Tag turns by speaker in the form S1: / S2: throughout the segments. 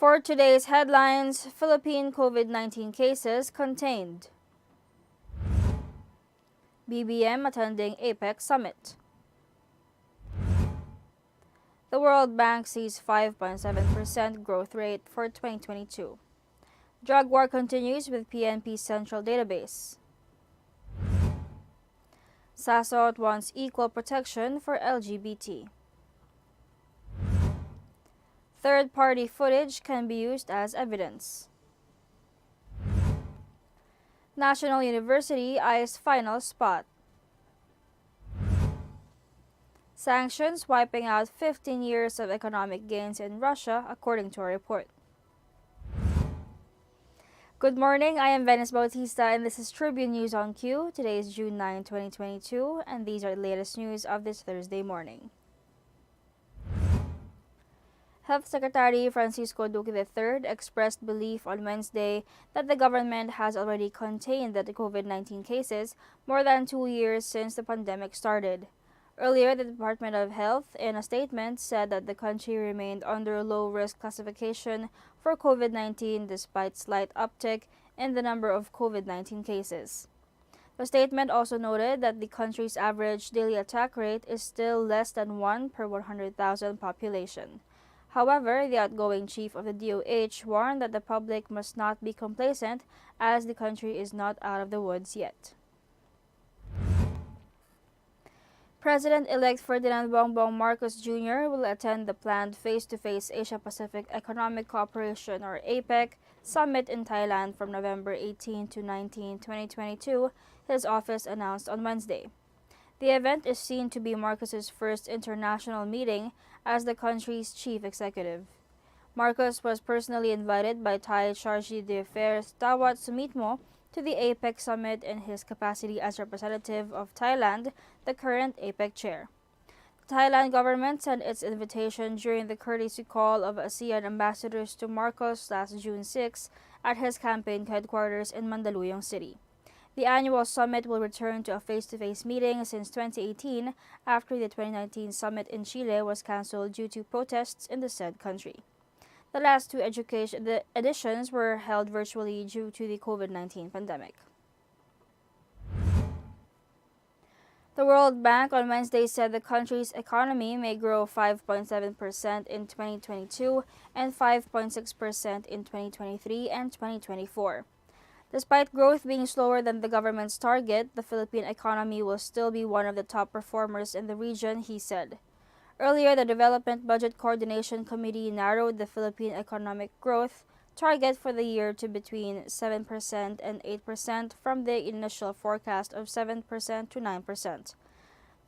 S1: For today's headlines, Philippine COVID-19 cases contained. BBM attending APEC Summit. The World Bank sees 5.7% growth rate for 2022. Drug war continues with PNP Central Database. Sasot wants equal protection for LGBT. Third-party footage can be used as evidence. National University eyes final spot. Sanctions wiping out 15 years of economic gains in Russia, according to a report. Good morning, I am Venice Bautista and this is Tribune News on Q. Today is June 9, 2022, and these are the latest news of this Thursday morning. Health Secretary Francisco Duque III expressed belief on Wednesday that the government has already contained the COVID-19 cases more than 2 years since the pandemic started. Earlier, the Department of Health, in a statement, said that the country remained under low-risk classification for COVID-19 despite slight uptick in the number of COVID-19 cases. The statement also noted that the country's average daily attack rate is still less than 1 per 100,000 population. However, the outgoing chief of the DOH warned that the public must not be complacent as the country is not out of the woods yet. President-elect Ferdinand Bongbong Marcos Jr. will attend the planned face-to-face Asia-Pacific Economic Cooperation or APEC Summit in Thailand from November 18 to 19, 2022, his office announced on Wednesday. The event is seen to be Marcos's first international meeting as the country's chief executive. Marcos was personally invited by Thai Charge d'Affaires Tawat Sumitmo to the APEC Summit in his capacity as representative of Thailand, the current APEC chair. The Thailand government sent its invitation during the courtesy call of ASEAN ambassadors to Marcos last June 6 at his campaign headquarters in Mandaluyong City. The annual summit will return to a face-to-face meeting since 2018 after the 2019 summit in Chile was cancelled due to protests in the said country. The last two editions were held virtually due to the COVID-19 pandemic. The World Bank on Wednesday said the country's economy may grow 5.7% in 2022 and 5.6% in 2023 and 2024. Despite growth being slower than the government's target, the Philippine economy will still be one of the top performers in the region, he said. Earlier, the Development Budget Coordination Committee narrowed the Philippine economic growth target for the year to between 7% and 8% from the initial forecast of 7% to 9%.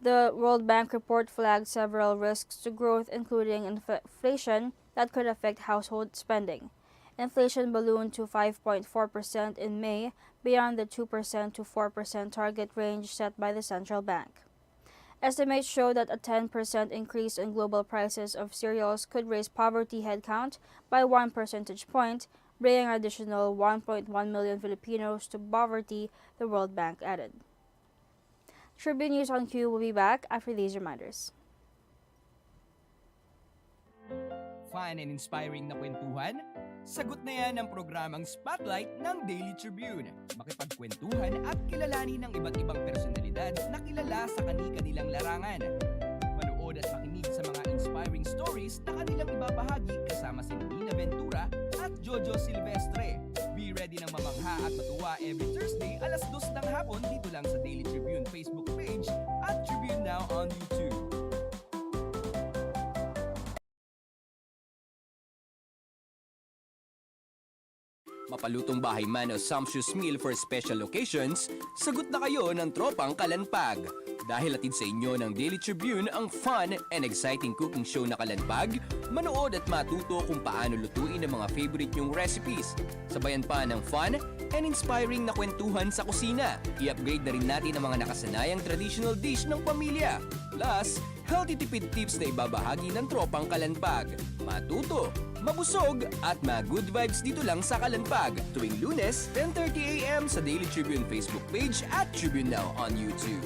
S1: The World Bank report flagged several risks to growth, including inflation that could affect household spending. Inflation ballooned to 5.4% in May, beyond the 2% to 4% target range set by the central bank. Estimates show that a 10% increase in global prices of cereals could raise poverty headcount by 1 percentage point, bringing an additional 1.1 million Filipinos to poverty, the World Bank added. Tribune News on Q will be back after these reminders.
S2: Fun and inspiring na kwentuhan? Sagot na yan ang programang Spotlight ng Daily Tribune. Makipagkwentuhan at kilalanin ng iba't ibang personalidad na kilala sa kani-kanilang larangan. Manood at makinig sa mga inspiring stories na kanilang ibabahagi kasama si Nina Ventura at Jojo Silvestre. Be ready ng mamangha at matuwa every Thursday alas 2 ng hapon dito lang sa Daily Tribune Facebook page at Tribune Now on YouTube. Mapalutong bahay man o sumptuous meal for special occasions, sagot na kayo ng tropang Kalanpag. Dahil atid sa inyo ng Daily Tribune ang fun and exciting cooking show na Kalanpag, manood at matuto kung paano lutuin ang mga favorite nyong recipes. Sabayan pa ng fun and inspiring na kwentuhan sa kusina. I-upgrade na rin natin ang mga nakasanayang traditional dish ng pamilya. Plus, healthy tipid tips na ibabahagi ng tropang Kalanpag. Matuto, mabusog at good vibes dito lang sa Kalanpag tuwing Lunes, 10:30 AM sa Daily Tribune Facebook page at Tribune Now on YouTube.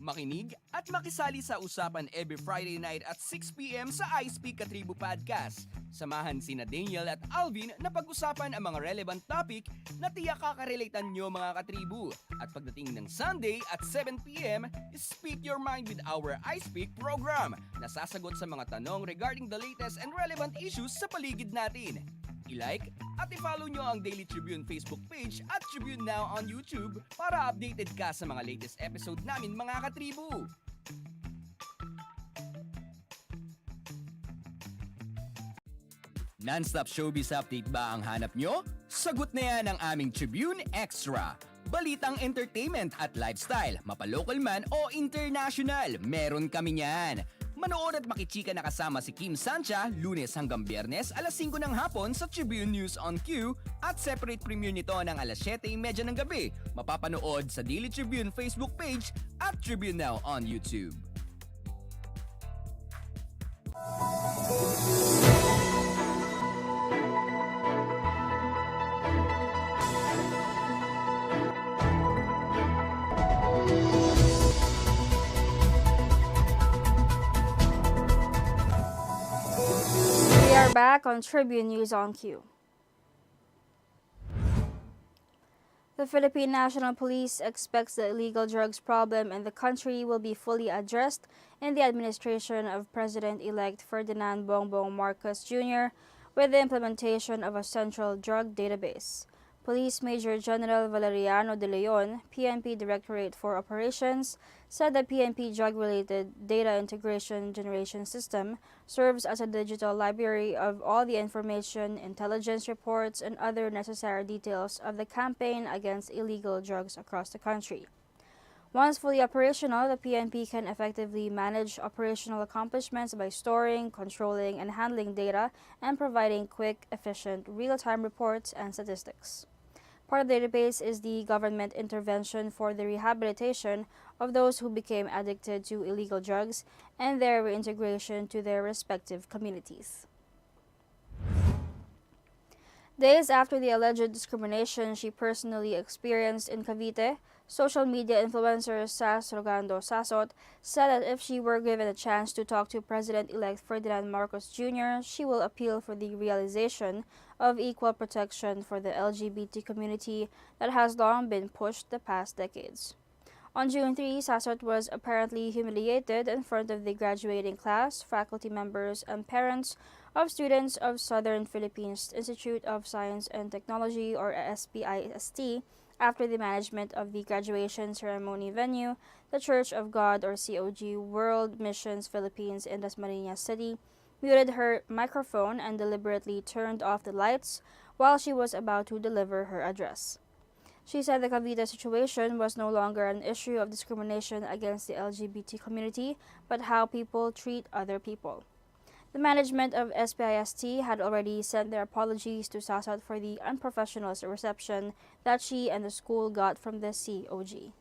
S2: Makinig at makisali sa usapan every Friday night at 6 p.m. sa I Speak Katribo Podcast. Samahan sina Daniel at Alvin na pag-usapan ang mga relevant topic na tiyak kakarelatean nyo mga katribo. At pagdating ng Sunday at 7 p.m., Speak Your Mind with our I Speak program na sasagot sa mga tanong regarding the latest and relevant issues sa paligid natin. I-like at i-follow nyo ang Daily Tribune Facebook page at Tribune Now on YouTube para updated ka sa mga latest episode namin mga katribo. Non-stop showbiz update ba ang hanap nyo? Sagot na yan ang aming Tribune Extra. Balitang entertainment at lifestyle, mapalocal man o international, meron kami niyan. Manood at makichika na kasama si Kim Sancha, Lunes hanggang Biyernes, alas 5 ng hapon sa Tribune News on Q at separate premiere nito ng alas 7:30 ng gabi. Mapapanood sa Daily Tribune Facebook page at Tribune Now on YouTube.
S1: We are back on Tribune News on Q. The Philippine National Police expects the illegal drugs problem in the country will be fully addressed in the administration of President-elect Ferdinand Bongbong Marcos Jr. with the implementation of a central drug database. Police Major General Valeriano De Leon, PNP Directorate for Operations, said the PNP drug-related data integration generation system serves as a digital library of all the information, intelligence reports, and other necessary details of the campaign against illegal drugs across the country. Once fully operational, the PNP can effectively manage operational accomplishments by storing, controlling, and handling data and providing quick, efficient, real-time reports and statistics. Part of the database is the government intervention for the rehabilitation of those who became addicted to illegal drugs and their reintegration to their respective communities. Days after the alleged discrimination she personally experienced in Cavite, social media influencer Sasot said that if she were given a chance to talk to President-elect Ferdinand Marcos Jr., she will appeal for the realization of equal protection for the LGBT community that has long been pushed the past decades. On June 3, Sasot was apparently humiliated in front of the graduating class, faculty members, and parents of students of Southern Philippines Institute of Science and Technology, or SPIST, after the management of the graduation ceremony venue, the Church of God, or COG, World Missions Philippines in Dasmariñas City, muted her microphone and deliberately turned off the lights while she was about to deliver her address. She said the Cavite situation was no longer an issue of discrimination against the LGBT community, but how people treat other people. The management of SPIST had already sent their apologies to Sasot for the unprofessional reception that she and the school got from the COG.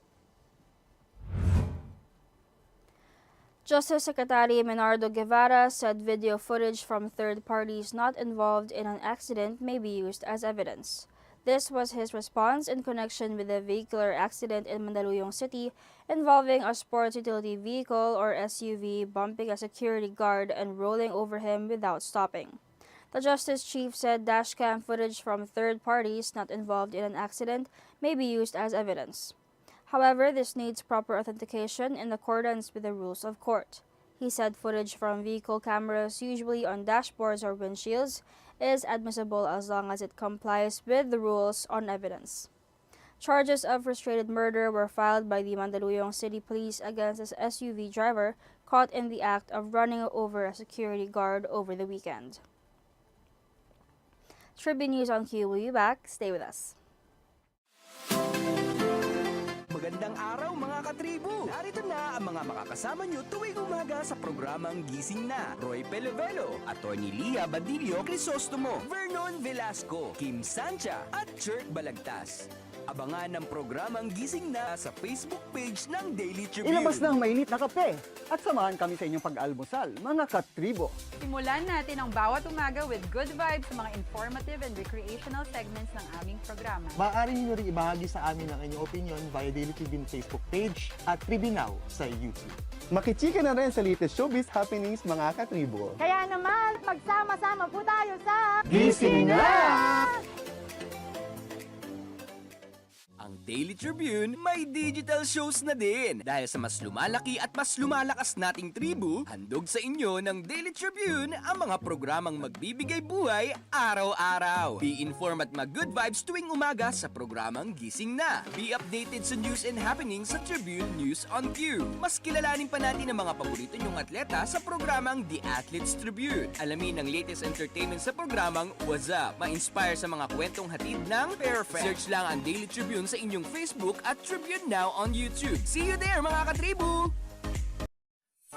S1: Justice Secretary Menardo Guevara said video footage from third parties not involved in an accident may be used as evidence. This was his response in connection with a vehicular accident in Mandaluyong City involving a sports utility vehicle, or SUV, bumping a security guard and rolling over him without stopping. The Justice Chief said dashcam footage from third parties not involved in an accident may be used as evidence. However, this needs proper authentication in accordance with the rules of court. He said footage from vehicle cameras, usually on dashboards or windshields, is admissible as long as it complies with the rules on evidence. Charges of frustrated murder were filed by the Mandaluyong City Police against an SUV driver caught in the act of running over a security guard over the weekend. Tribune News on Q will be back. Stay with us.
S2: Magandang araw mga katribo! Narito na ang mga makakasama nyo tuwing umaga sa programang Gising Na. Roy Pelevelo, Atty. Lia Badillo Crisostomo, Vernon Velasco, Kim Sancha at Chert Balagtas. Abangan ang programang Gising Na sa Facebook page ng Daily Tribune.
S3: Ilabas na ang mainit na kape at samahan kami sa inyong pag-almusal, mga katribo.
S4: Simulan natin ang bawat umaga with good vibes sa mga informative and recreational segments ng aming programa.
S5: Maaari niyo rin ibahagi sa amin ang inyong opinion via Daily Tribune Facebook page at Tribune Now sa YouTube.
S6: Makichika na rin sa latest showbiz happenings, mga katribo.
S7: Kaya naman, magsama-sama po tayo sa
S6: Gising Na!
S2: Ang Daily Tribune may digital shows na din. Dahil sa mas lumalaki at mas lumalakas nating tribu, handog sa inyo ng Daily Tribune ang mga programang magbibigay buhay araw-araw. Be informed at mag-good vibes tuwing umaga sa programang Gising Na. Be updated sa news and happenings sa Tribune News on Cue. Mas kilalanin pa natin ang mga paborito nyong atleta sa programang The Athletes Tribune. Alamin ang latest entertainment sa programang What's Up. Ma-inspire sa mga kwentong hatid ng Perfect. Search lang ang Daily Tribune sa inyong Facebook at Tribune Now on YouTube. See you there, mga katribu!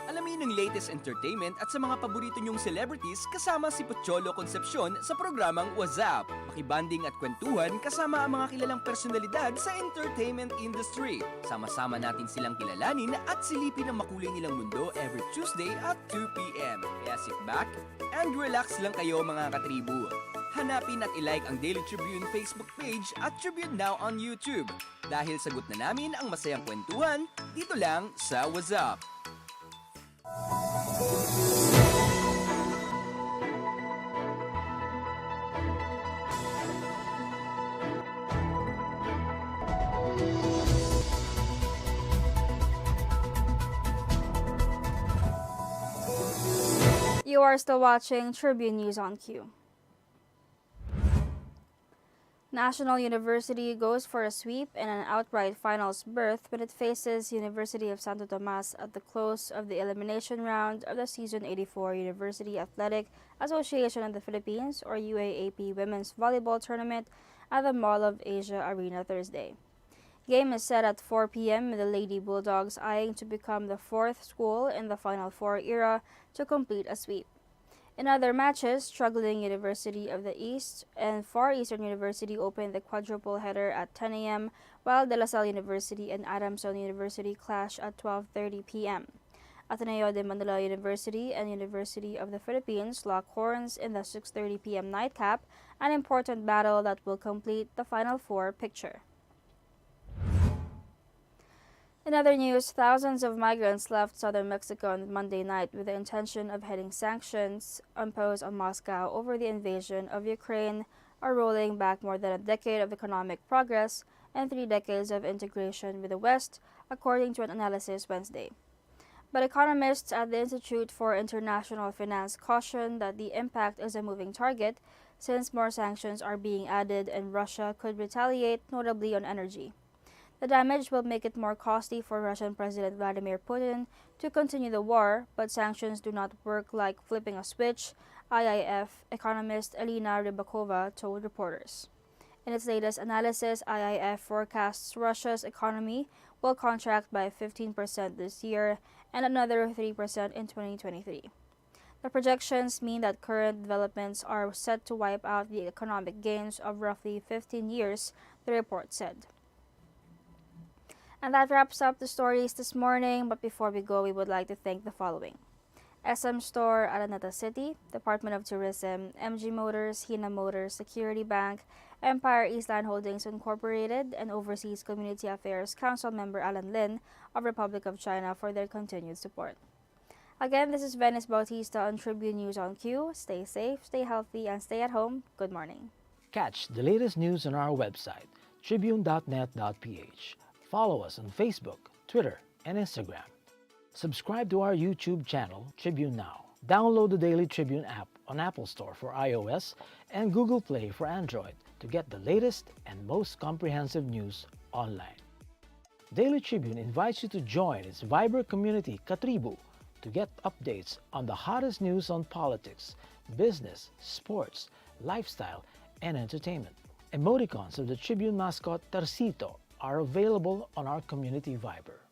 S2: Alamin ang latest entertainment at sa mga paborito nyong celebrities kasama si Pocholo Concepcion sa programang What's Up. Makibanding at kwentuhan kasama ang mga kilalang personalidad sa entertainment industry. Sama-sama natin silang kilalanin at silipin ang makulay nilang mundo every Tuesday at 2 p.m. Kaya sit back and relax lang kayo, mga katribu. Hanapin at ilike ang Daily Tribune Facebook page at Tribune Now on YouTube. Dahil sagot na namin ang masayang kwentuhan dito lang sa What's Up.
S1: You are still watching Tribune News on Cue. National University goes for a sweep and an outright finals berth when it faces University of Santo Tomas at the close of the elimination round of the Season 84 University Athletic Association of the Philippines, or UAAP Women's Volleyball Tournament at the Mall of Asia Arena Thursday. Game is set at 4 p.m. with the Lady Bulldogs eyeing to become the fourth school in the Final Four era to complete a sweep. In other matches, struggling University of the East and Far Eastern University opened the quadruple header at 10 a.m., while De La Salle University and Adamson University clash at 12:30 p.m. Ateneo de Manila University and University of the Philippines lock horns in the 6:30 p.m. nightcap, an important battle that will complete the Final Four picture. In other news, thousands of migrants left southern Mexico on Monday night with the intention of heading sanctions imposed on Moscow over the invasion of Ukraine, are rolling back more than a decade of economic progress and 3 decades of integration with the West, according to an analysis Wednesday. But economists at the Institute for International Finance caution that the impact is a moving target, since more sanctions are being added and Russia could retaliate, notably on energy. The damage will make it more costly for Russian President Vladimir Putin to continue the war, but sanctions do not work like flipping a switch, IIF economist Elena Rybakova told reporters. In its latest analysis, IIF forecasts Russia's economy will contract by 15% this year and another 3% in 2023. The projections mean that current developments are set to wipe out the economic gains of roughly 15 years, the report said. And that wraps up the stories this morning, but before we go, we would like to thank the following: SM Store, Araneta City, Department of Tourism, MG Motors, Hina Motors, Security Bank, Empire Eastland Holdings Incorporated, and Overseas Community Affairs Council Member Alan Lin of Republic of China for their continued support. Again, this is Venice Bautista on Tribune News on Cue. Stay safe, stay healthy, and stay at home. Good morning.
S8: Catch the latest news on our website, tribune.net.ph. Follow us on Facebook, Twitter, and Instagram. Subscribe to our YouTube channel, Tribune Now. Download the Daily Tribune app on Apple Store for iOS and Google Play for Android to get the latest and most comprehensive news online. Daily Tribune invites you to join its vibrant community, Katribu, to get updates on the hottest news on politics, business, sports, lifestyle, and entertainment. Emoticons of the Tribune mascot Tercito are available on our community Viber.